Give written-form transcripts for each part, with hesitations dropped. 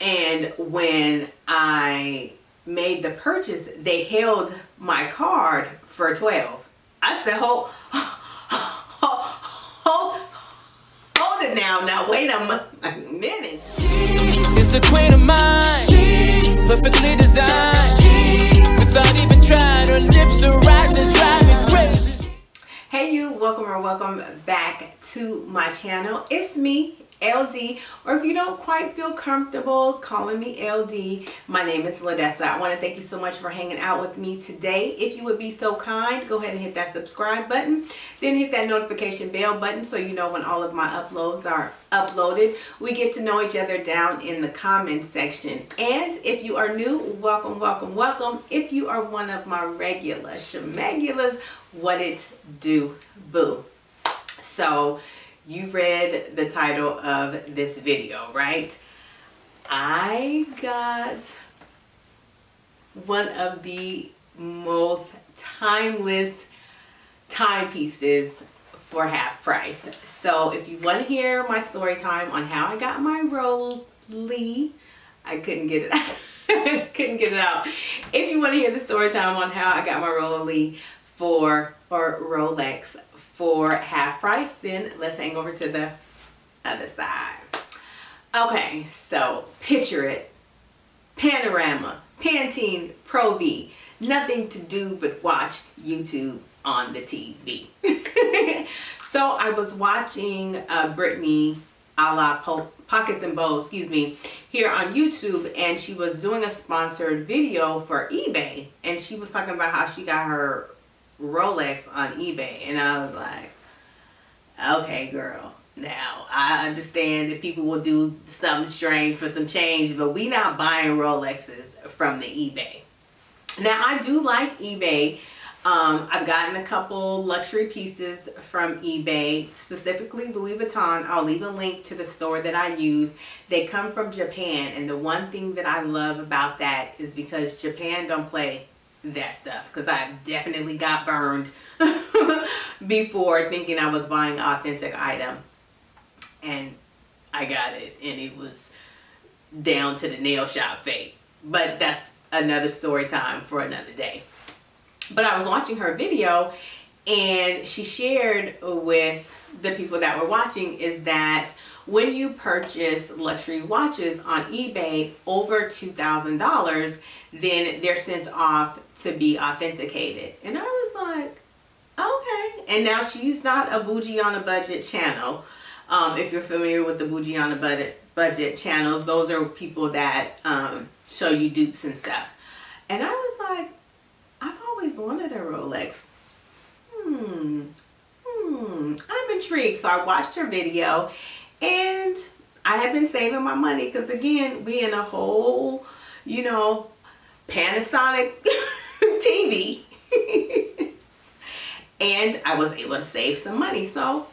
And when I made the purchase, they held my card for 12. I said, hold it now. Now wait a minute. It's a queen of mine, perfectly designed. Without even trying, her lips are rising, driving crazy. Hey you, welcome back to my channel. It's me, LD, or if you don't quite feel comfortable calling me LD, my name is Ladessa. I want to thank you so much for hanging out with me today. If you would be so kind, go ahead and hit that subscribe button, then hit that notification bell button so you know when all of my uploads are uploaded. We get to know each other down in the comments section. And if you are new, welcome. If you are one of my regular shmegulas, what it do, boo. So you read the title of this video, right? I got one of the most timeless timepieces for half price. So if you want to hear my story time on how I got my Rolex, I couldn't get it out. Couldn't get it out. If you want to hear the story time on how I got my Rolex for half price, then let's hang over to the other side. Okay, so picture it. Panorama, Pantene Pro V. Nothing to do but watch YouTube on the TV. So I was watching Brittany a la Pockets and Bows, here on YouTube, and she was doing a sponsored video for eBay, and she was talking about how she got her Rolex on eBay, and I was like, okay girl, now I understand that people will do something strange for some change, but we not buying Rolexes from the eBay. Now I do like eBay. I've gotten a couple luxury pieces from eBay, specifically Louis Vuitton. I'll leave a link to the store that I use. They come from Japan, and the one thing that I love about that is because Japan don't play that stuff, because I definitely got burned before thinking I was buying an authentic item, and I got it and it was down to the nail shop fake. But that's another story time for another day. But I was watching her video, and she shared with the people that were watching is that when you purchase luxury watches on eBay over $2,000, then they're sent off to be authenticated. And I was like, okay. And now she's not a bougie on a budget channel. If you're familiar with the bougie on a budget channels, those are people that show you dupes and stuff. And I was like, I've always wanted a Rolex. I'm intrigued. So I watched her video, and I have been saving my money because, again, we in a whole, Panasonic TV. And I was able to save some money. So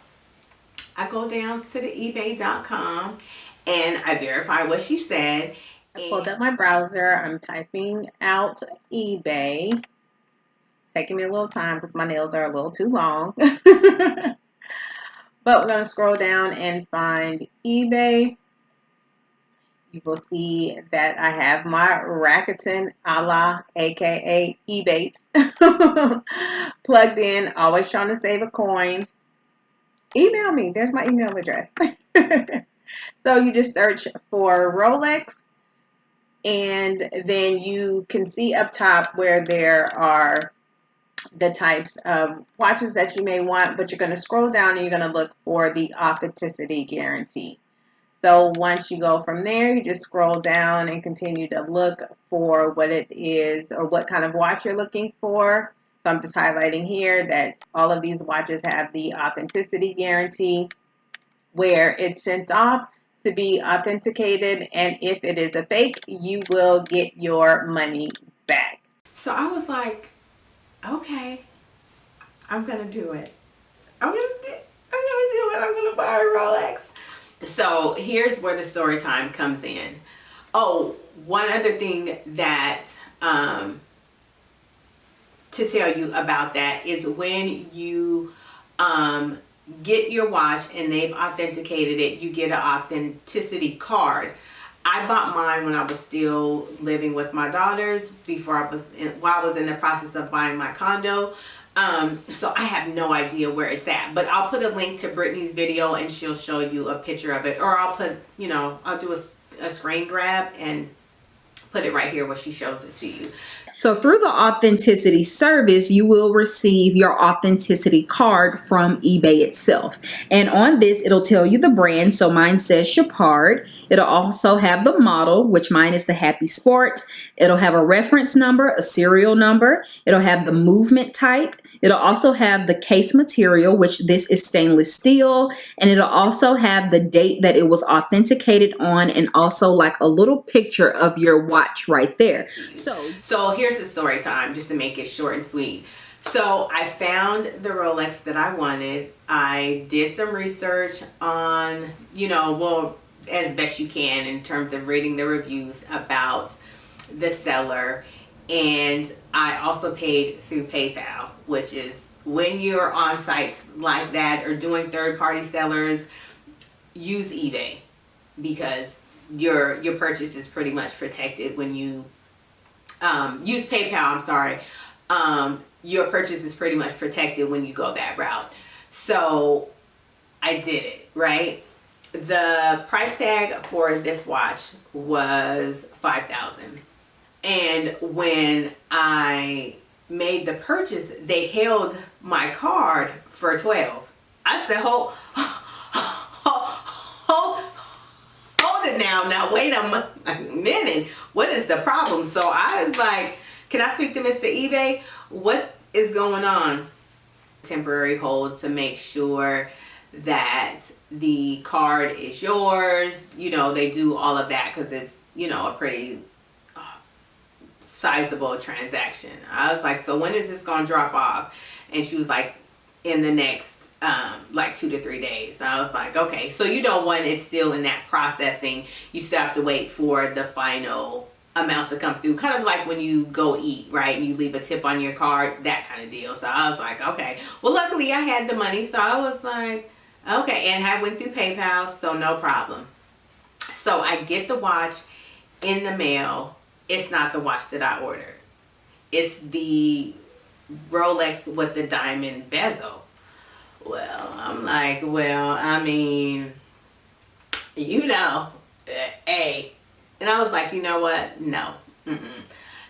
I go down to the ebay.com and I verify what she said. I pulled up my browser. I'm typing out eBay. Taking me a little time because my nails are a little too long. But we're going to scroll down and find eBay. You will see that I have my Rakuten a aka eBates plugged in, always trying to save a coin. Email me. There's my email address. So you just search for Rolex, and then you can see up top where there are the types of watches that you may want, but you're going to scroll down and you're going to look for the authenticity guarantee. So once you go from there, you just scroll down and continue to look for what it is or what kind of watch you're looking for. So I'm just highlighting here that all of these watches have the authenticity guarantee, where it's sent off to be authenticated, and if it is a fake, you will get your money back. So I was like, okay, I'm gonna do it. I'm gonna do it. I'm gonna buy a Rolex. So here's where the story time comes in. Oh, one other thing that to tell you about that is when you get your watch and they've authenticated it, you get an authenticity card. I bought mine when I was still living with my daughters while I was in the process of buying my condo. So I have no idea where it's at, but I'll put a link to Brittany's video and she'll show you a picture of it, or I'll put, I'll do a screen grab and put it right here where she shows it to you. So through the authenticity service, you will receive your authenticity card from eBay itself. And on this, it'll tell you the brand. So mine says Chapard. It'll also have the model, which mine is the Happy Sport. It'll have a reference number, a serial number. It'll have the movement type. It'll also have the case material, which this is stainless steel. And it'll also have the date that it was authenticated on, and also like a little picture of your watch right there. So here's the story time, just to make it short and sweet. So I found the Rolex that I wanted. I did some research on, as best you can in terms of reading the reviews about the seller. And I also paid through PayPal, which is when you're on sites like that or doing third-party sellers, use eBay, because your purchase is pretty much protected when you use PayPal. I'm sorry. Your purchase is pretty much protected when you go that route. So I did it, right? The price tag for this watch was $5,000. And when I made the purchase, they held my card for $12,000. I said, hold it now wait a minute. What is the problem? So I was like, can I speak to Mr. eBay? What is going on? Temporary hold to make sure that the card is yours. They do all of that because it's, a pretty sizable transaction. I was like, so when is this gonna drop off? And she was like, in the next like 2 to 3 days. I was like, okay. So when it's still in that processing, you still have to wait for the final amount to come through, kind of like when you go eat, right, and you leave a tip on your card, that kind of deal. So I was like, okay. Well, luckily I had the money, so I was like, okay. And I went through PayPal, so no problem. So I get the watch in the mail. It's not the watch that I ordered. It's the Rolex with the diamond bezel. Well, I'm like, And I was like, you know what? No.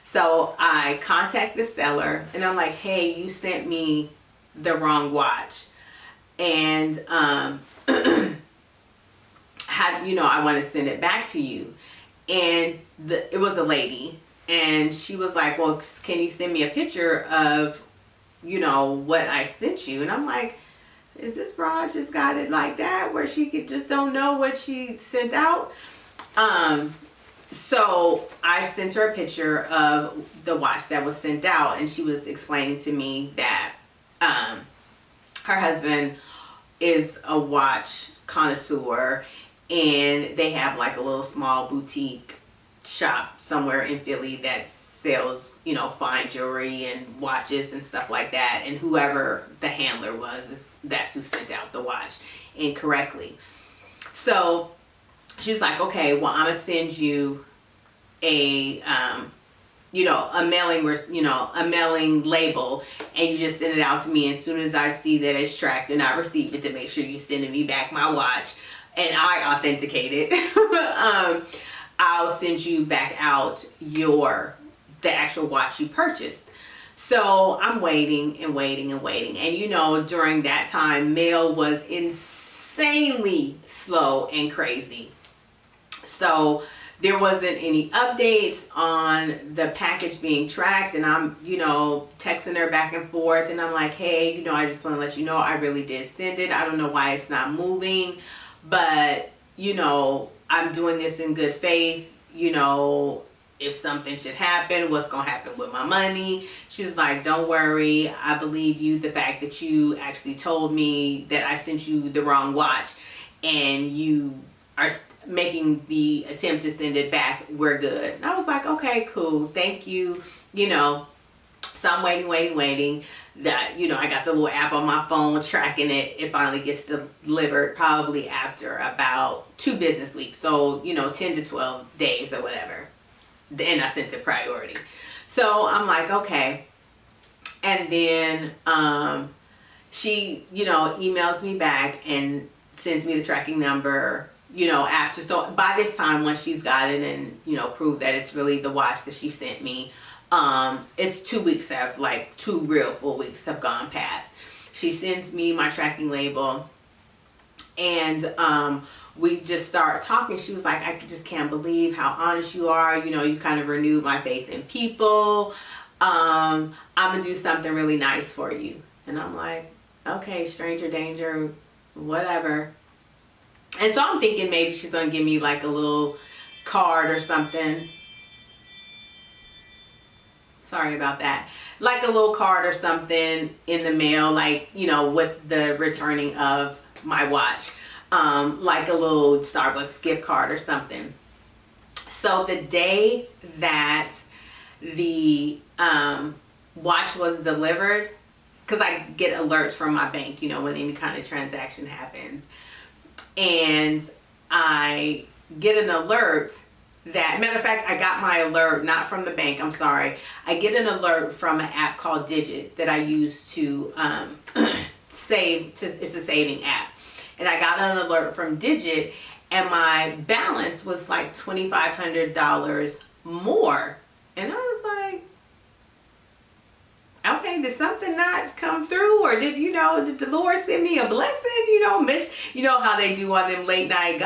So I contact the seller and I'm like, hey, you sent me the wrong watch. And I want to send it back to you. And it was a lady, and she was like, well, can you send me a picture of, what I sent you? And I'm like, is this broad just got it like that, where she just don't know what she sent out? So I sent her a picture of the watch that was sent out, and she was explaining to me that her husband is a watch connoisseur, and they have like a little small boutique shop somewhere in Philly that sells, fine jewelry and watches and stuff like that. And whoever the handler was, that's who sent out the watch incorrectly. So she's like, okay, well, I'm gonna send you a mailing label, and you just send it out to me. As soon as I see that it's tracked and I receive it, to make sure you're sending me back my watch and I authenticate it, I'll send you back out the actual watch you purchased. So I'm waiting and waiting and waiting. And during that time, mail was insanely slow and crazy. So there wasn't any updates on the package being tracked, and I'm, texting her back and forth, and I'm like, hey, I just want to let you know I really did send it. I don't know why it's not moving, but, I'm doing this in good faith. If something should happen, what's going to happen with my money? She was like, don't worry. I believe you. The fact that you actually told me that I sent you the wrong watch and you are making the attempt to send it back, we're good. And I was like, okay, cool. Thank you. So I'm waiting. That, you know, I got the little app on my phone tracking it. It finally gets delivered probably after about 2 business weeks. So, you know, 10 to 12 days or whatever. And I sent it priority. So I'm like, okay. And then she, you know, emails me back and sends me the tracking number, you know, after. So by this time, once she's got it and, you know, proved that it's really the watch that she sent me, it's 2 weeks have, like 2 real full weeks have gone past. She sends me my tracking label, and we just start talking. She was like, I just can't believe how honest you are. You know, you kind of renewed my faith in people. I'm gonna do something really nice for you. And I'm like, okay, stranger danger, whatever. And so I'm thinking maybe she's gonna give me like a little card or something. Sorry about that. Like a little card or something in the mail, like, you know, with the returning of my watch. Like a little Starbucks gift card or something. So the day that the watch was delivered, because I get alerts from my bank, you know, when any kind of transaction happens. And I get an alert that, matter of fact, I got my alert not from the bank, I'm sorry. I get an alert from an app called Digit that I use to save, it's a saving app. And I got an alert from Digit, and my balance was like $2,500 more. And I was like, okay, did something not come through, or did the Lord send me a blessing? You know, you know how they do on them late night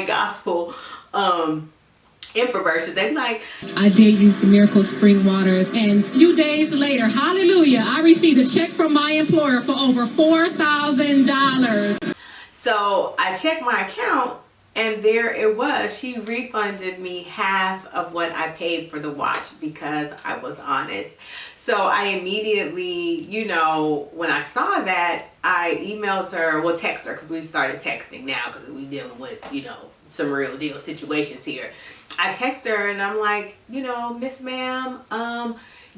gospel infomercials. They be like, I did use the miracle spring water, and a few days later, hallelujah, I received a check from my employer for over $4,000. So I checked my account, and there it was. She refunded me half of what I paid for the watch because I was honest. So I immediately, you know, when I saw that, I emailed her, well, text her, because we started texting now because we dealing with, you know, some real deal situations here. I text her and I'm like, you know, Miss Ma'am,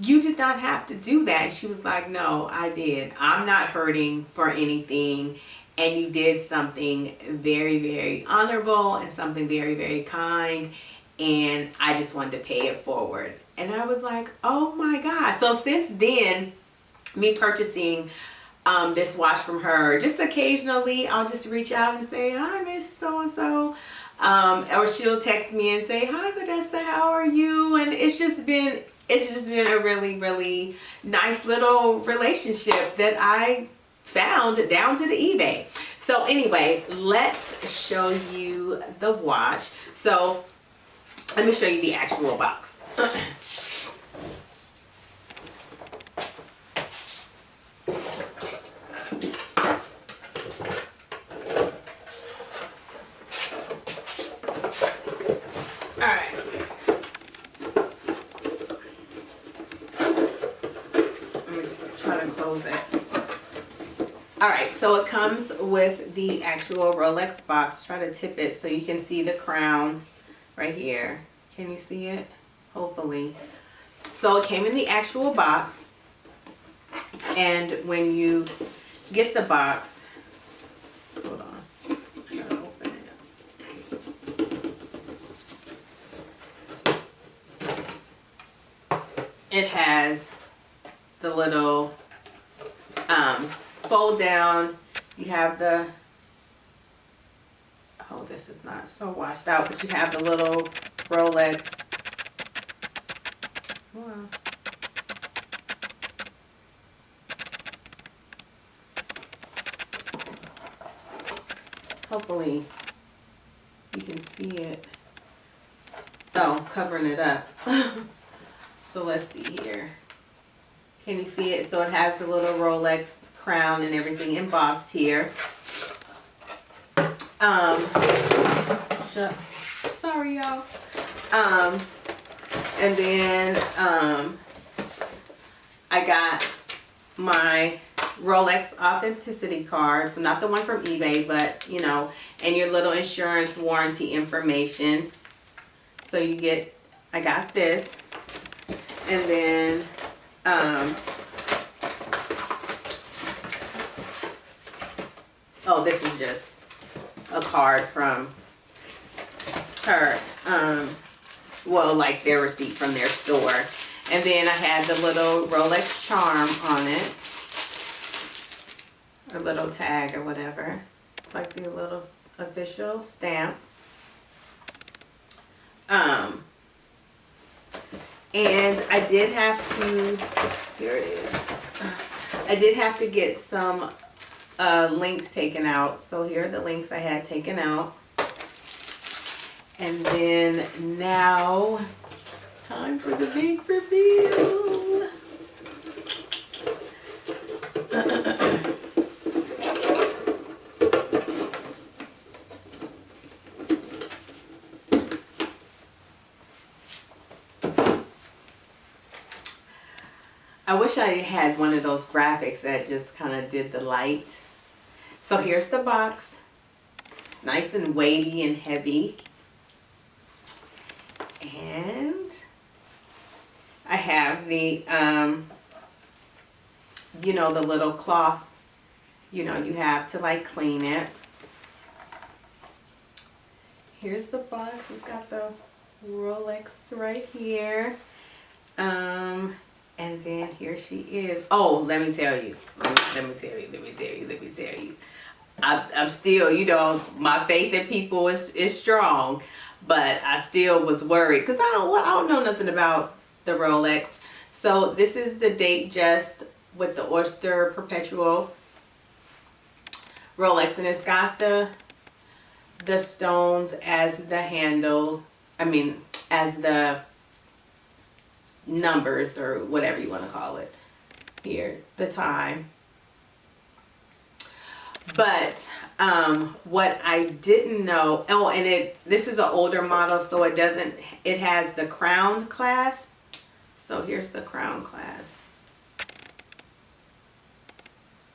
you did not have to do that. And she was like, no, I did. I'm not hurting for anything. And you did something very, very honorable and something very, very kind. And I just wanted to pay it forward. And I was like, oh my God. So since then, me purchasing this watch from her, just occasionally I'll just reach out and say, hi, Miss So-and-so. Or she'll text me and say, hi, Vanessa, how are you? And it's just been a really, really nice little relationship that I found down to the eBay. So anyway, let's show you the watch. So let me show you the actual box. Alright, so it comes with the actual Rolex box. Try to tip it so you can see the crown right here. Can you see it? Hopefully. So it came in the actual box. And when you get the box, hold on. Try to open it. It has the little fold down. You have the, oh, this is not so washed out, but you have the little Rolex. Wow. Hopefully you can see it. Oh, covering it up. So let's see here. Can you see it? So it has the little Rolex crown and everything embossed here. Shucks. Sorry, y'all. And then I got my Rolex authenticity card. So not the one from eBay, but you know, and your little insurance warranty information. So you get, I got this. And then Oh, this is just a card from her. Well, like their receipt from their store. And then I had the little Rolex charm on it. A little tag or whatever. It's like the little official stamp. And I did have to, here it is. I did have to get some links taken out. So here are the links I had taken out. And then now, time for the big reveal. I wish I had one of those graphics that just kind of did the light. So here's the box. It's nice and weighty and heavy. And I have the, you know, the little cloth, you know, you have to like clean it. Here's the box. It's got the Rolex right here. And then here she is. Oh, let me tell you. Let me tell you. I'm still, you know, my faith in people is strong. But I still was worried because I don't know nothing about the Rolex. So this is the date just with the Oyster Perpetual Rolex, and it's got the stones as the handle. I mean, as the numbers or whatever you want to call it. Here, the time. But what I didn't know, oh, and this is an older model, so it has the crown clasp. So here's the crown clasp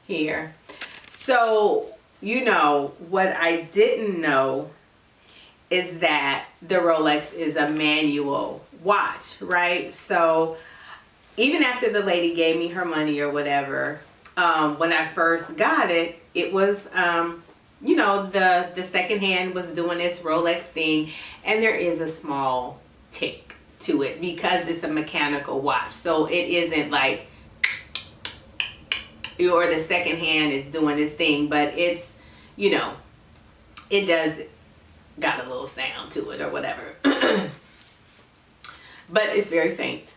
here. So, you know, what I didn't know is that the Rolex is a manual watch, right? So even after the lady gave me her money or whatever, when I first got it, it was, you know, the second hand was doing this Rolex thing, and there is a small tick to it because it's a mechanical watch. So it isn't like, or the second hand is doing this thing, but it's, you know, it does got a little sound to it or whatever. But it's very faint.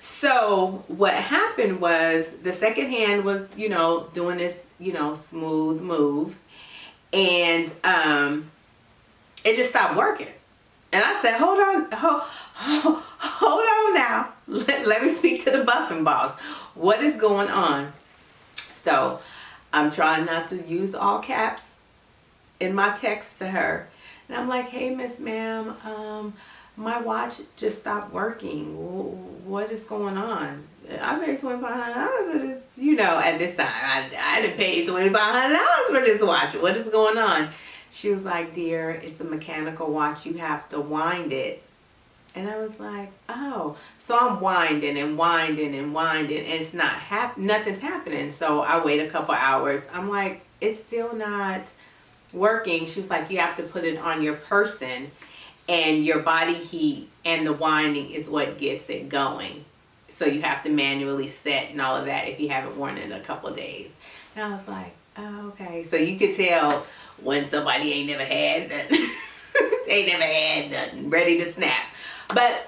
So what happened was the second hand was, you know, doing this, you know, smooth move, and it just stopped working. And I said, hold on now. Let me speak to the buffing boss. What is going on? So I'm trying not to use all caps in my text to her. And I'm like, hey, Miss Ma'am, my watch just stopped working. What is going on? I paid $2,500 for this, you know, at this time. I didn't pay $2,500 for this watch. What is going on? She was like, dear, it's a mechanical watch. You have to wind it. And I was like, oh. So I'm winding and winding and winding, and it's not nothing's happening. So I wait a couple hours. I'm like, it's still not working. She was like, you have to put it on your person, and your body heat and the winding is what gets it going. So you have to manually set and all of that if you haven't worn it in a couple of days. And I was like, oh, okay. So you could tell when somebody ain't never had nothing. They never had nothing ready to snap. But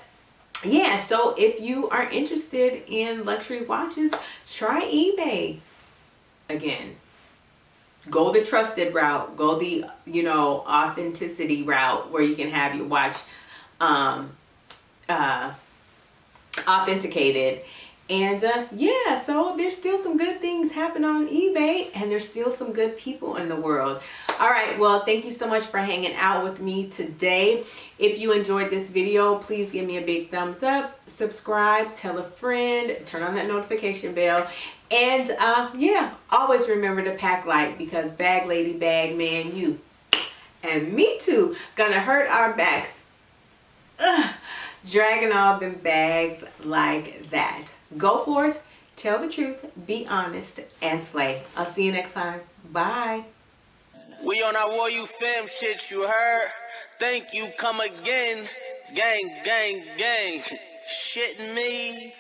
yeah, so if you are interested in luxury watches, try eBay. Again, go the trusted route. Go the, you know, authenticity route where you can have your watch authenticated. And yeah, so there's still some good things happening on eBay, and there's still some good people in the world. All right, well, thank you so much for hanging out with me today. If you enjoyed this video, please give me a big thumbs up, subscribe, tell a friend, turn on that notification bell, and yeah, always remember to pack light, because bag lady, bag man, you and me too gonna hurt our backs dragging all them bags like that. Go forth, tell the truth, be honest, and slay. I'll see you next time. Bye. We on our War You Fam shit, you heard? Thank you, come again. Gang, gang, gang. Shitting me?